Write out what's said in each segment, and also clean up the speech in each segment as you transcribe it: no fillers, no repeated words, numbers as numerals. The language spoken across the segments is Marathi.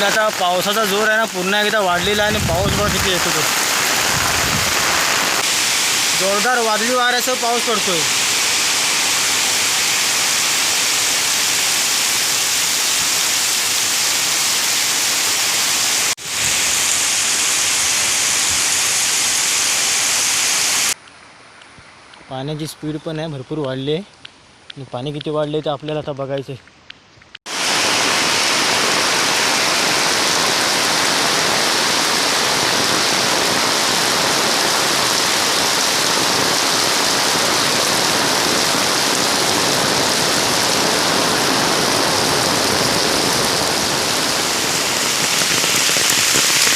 आता पावसाचा जोर आहे ना पुन्हा एकदा वाढलेला आहे आणि पाऊस बघा किती येतो तो. जोरदार वादळी वाऱ्यासह पाऊस पडतोय. पाण्याची स्पीड पण आहे भरपूर वाढली आहे आणि पाणी किती वाढले ते आपल्याला आता बघायचं आहे.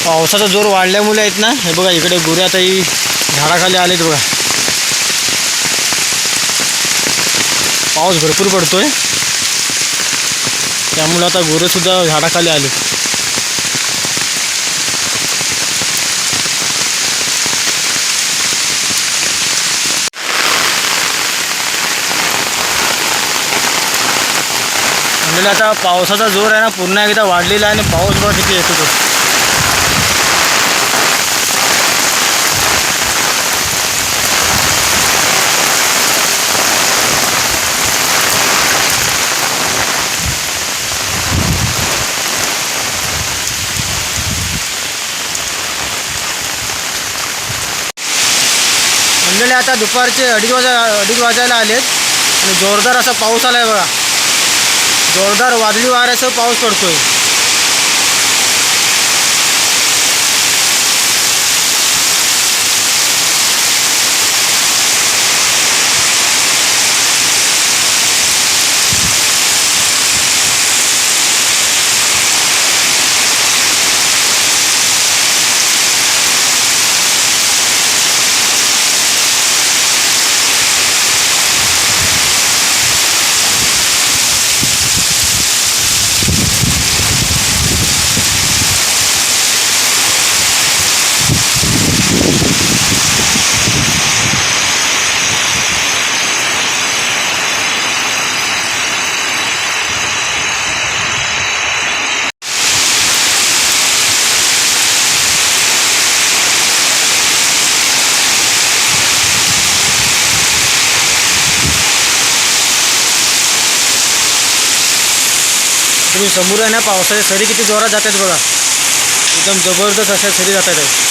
पावसाचा जोर वाढल्यामुळे आहेत ना हे बघा इकडे गुरे आता ही झाडाखाली आलेत बघा. पाऊस भरपूर पडतोय त्यामुळे आता गुरेसुद्धा झाडाखाली आले. म्हणजे आता पावसाचा जोर आहे ना पुन्हा एकदा वाढलेला आहे आणि पाऊस बघा किती येतो तो. मंडळी आता दुपारचे अडीच वाजायला आलेत आणि जोरदार असा पाऊस आला आहे बघा. जोरदार वादळी वाऱ्यासह पाऊस पडतोय. तुम्ही समोर आहे ना पावसाच्या सरी किती जोरात जातात बघा. एकदम जबरदस्त अशा सरी जातात आहे.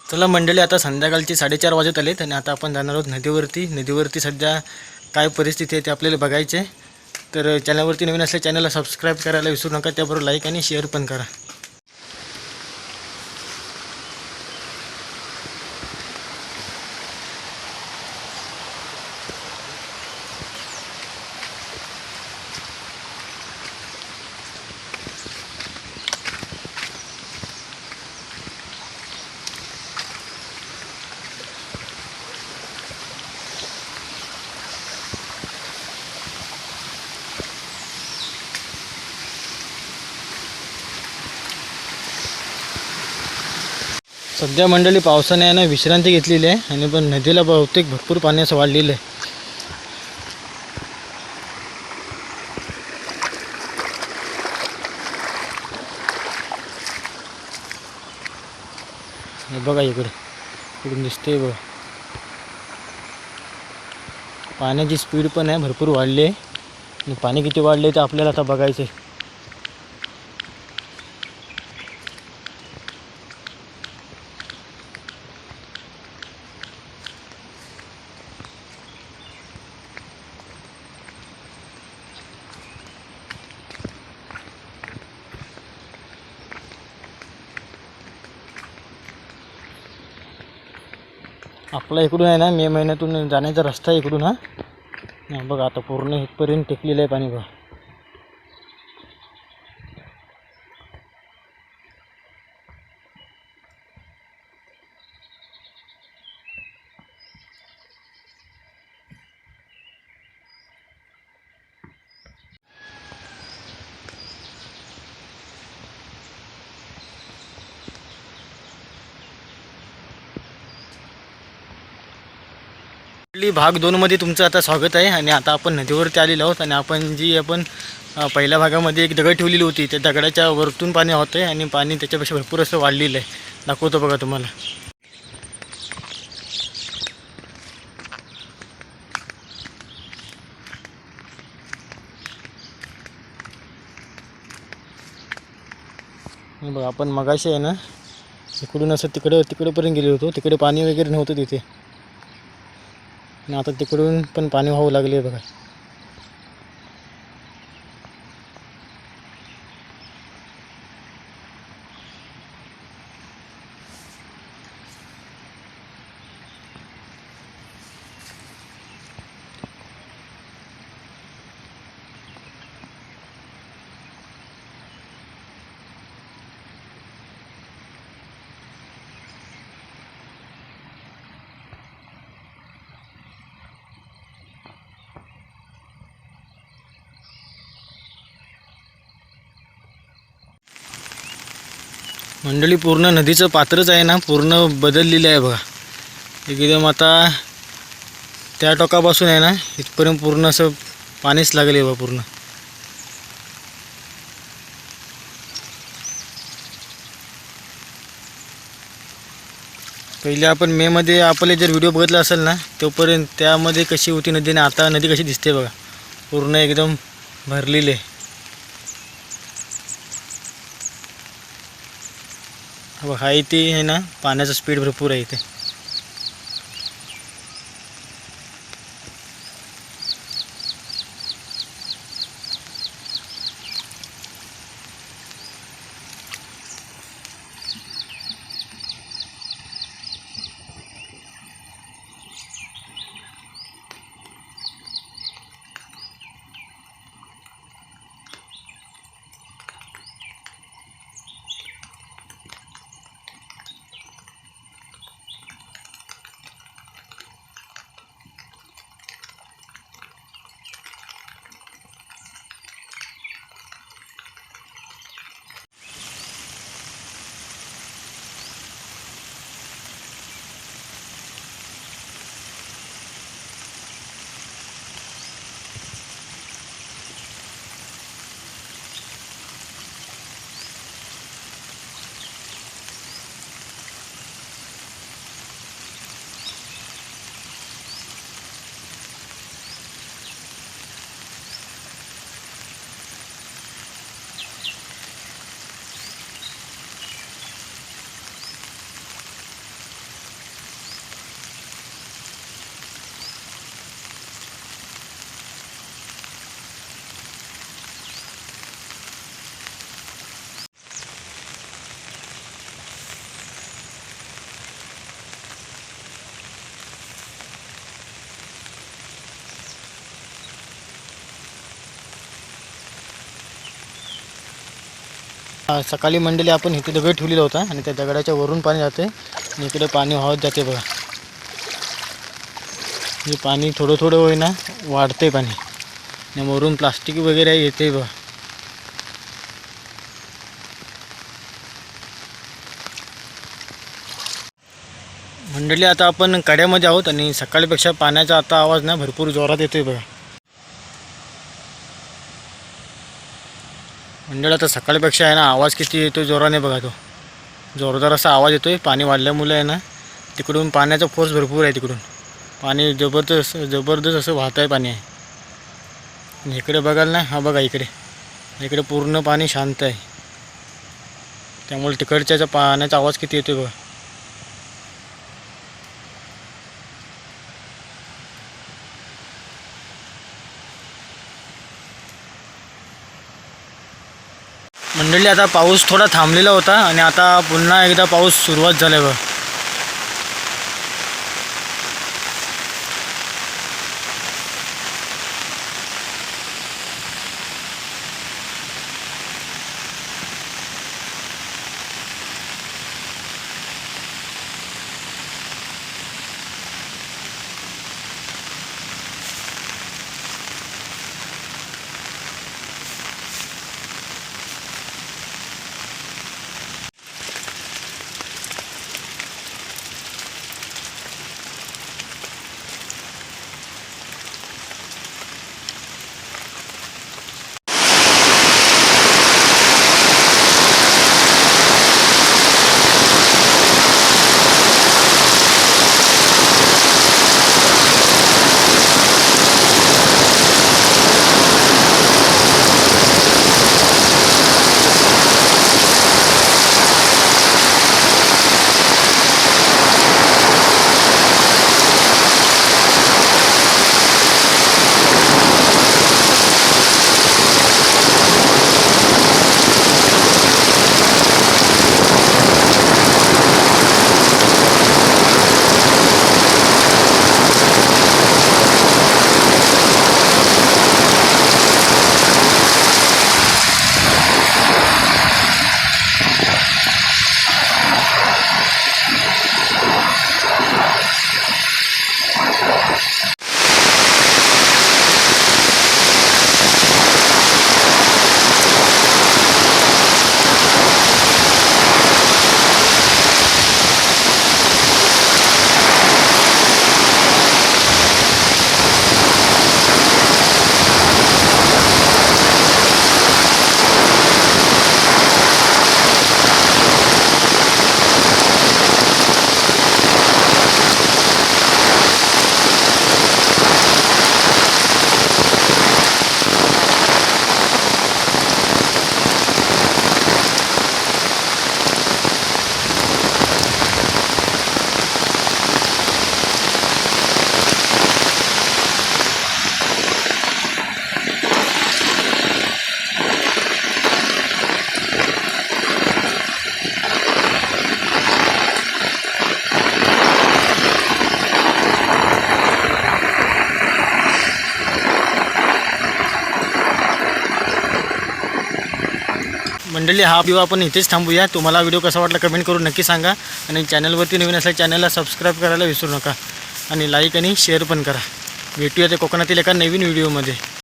चला मंडळी, आता संध्याकाळची 4:30 वाजत आलेत आणि आता आपण जाणार आहोत नदीवरती. नदीवरती सध्या काय परिस्थिती आहे ते आपल्याला बघायचे. तर चॅनलवरती नवीन असल्या चॅनलला सबस्क्राईब करायला विसरू नका, त्याबरोबर लाईक आणि शेअर पण करा. सध्या मंडळी पावसाने आहे ना विश्रांती घेतलेली आहे, आणि पण नदीला बहुतेक भरपूर पाणी असं वाढलेलं आहे. हे बघा इकडून दिसते बघा, पाण्याची स्पीड पण आहे भरपूर वाढली आहे. आणि पाणी किती वाढले ते आपल्याला आता बघायचं आहे. आपला इकडून आहे ना मे महिन्यातून जाण्याचा रस्ता आहे इकडून. हा बघा आता पूर्ण इथपर्यंत टेकलेलं आहे पाणी बघा. भाग 2 मध्ये तुमचं आता स्वागत आहे. आणि आता आपण नदीवरती आलेलो आहोत, आणि आपण पहिल्या भागामध्ये एक दगड ठेवलेली होती, त्या दगडाच्या वरतून पाणी होतं आहे, आणि पाणी त्याच्यापेक्षा भरपूर असं वाढलेलं आहे. दाखवतो बघा तुम्हाला. बघा आपण मगाशी आहे ना इकडून असं तिकडंपर्यंत गेलो होतो, तिकडे पाणी वगैरे नव्हतं तिथे, आणि आता तिकडून पण पाणी वाहू लागले बघा. मंडळी पूर्ण नदीचं पात्रच आहे ना पूर्ण बदललेलं आहे बघा. एकदम आता त्या टोकापासून आहे ना इथपर्यंत पूर्ण असं पाणीच लागले बघा पूर्ण. पहिले आपण मे मध्ये आपले जर व्हिडिओ बघितला असेल ना तोपर्यंत त्यामध्ये कशी होती नदी ना आता नदी कशी दिसते बघा, पूर्ण एकदम भरलेली आहे. हा इथे आहे ना पाण्याचा स्पीड भरपूर आहे इथे. सकाळी मंडळी आपण इथे दगड ठेवलेला होता आणि त्या दगडाच्या वरून पाणी जाते आणि इकडे पाणी वाहत जाते बघा. म्हणजे पाणी थोडं थोडं होईना वाढते पाणी आणि वरून प्लास्टिक वगैरे येते बघा. मंडळी आता आपण कड्यामध्ये आहोत आणि सकाळीपेक्षा पाण्याचा आता आवाज ना भरपूर जोरात येतोय बघा. मंडळी आता सकाळीपेक्षा आहे ना आवाज किती येतोय जोराने बघा. तो जोरदार असा आवाज येतोय. पाणी वाढल्यामुळे आहे ना तिकडून पाण्याचा फोर्स भरपूर आहे. तिकडून पाणी जबरदस्त असं वाहत आहे पाणी आहे. आणि इकडे बघाल ना, हा बघा इकडे पूर्ण पाणी शांत आहे. त्यामुळे तिकडच्या पाण्याचा आवाज किती येतोय बघा. मंडळी आता पाऊस थोडा थांबलेला होता आणि आता पुन्हा एकदा पाऊस सुरुवात झाला बघा. मंडळी हा व्हिडिओ आपण इथेच थांबूया. तुम्हाला व्हिडिओ कसा वाटला कमेंट करून नक्की सांगा आणि चॅनलवरती नवीन असल्या चॅनलला सबस्क्राईब करायला विसरू नका आणि लाईक आणि शेअर पण करा. भेटूया ते कोकणातील एका नवीन व्हिडिओमध्ये.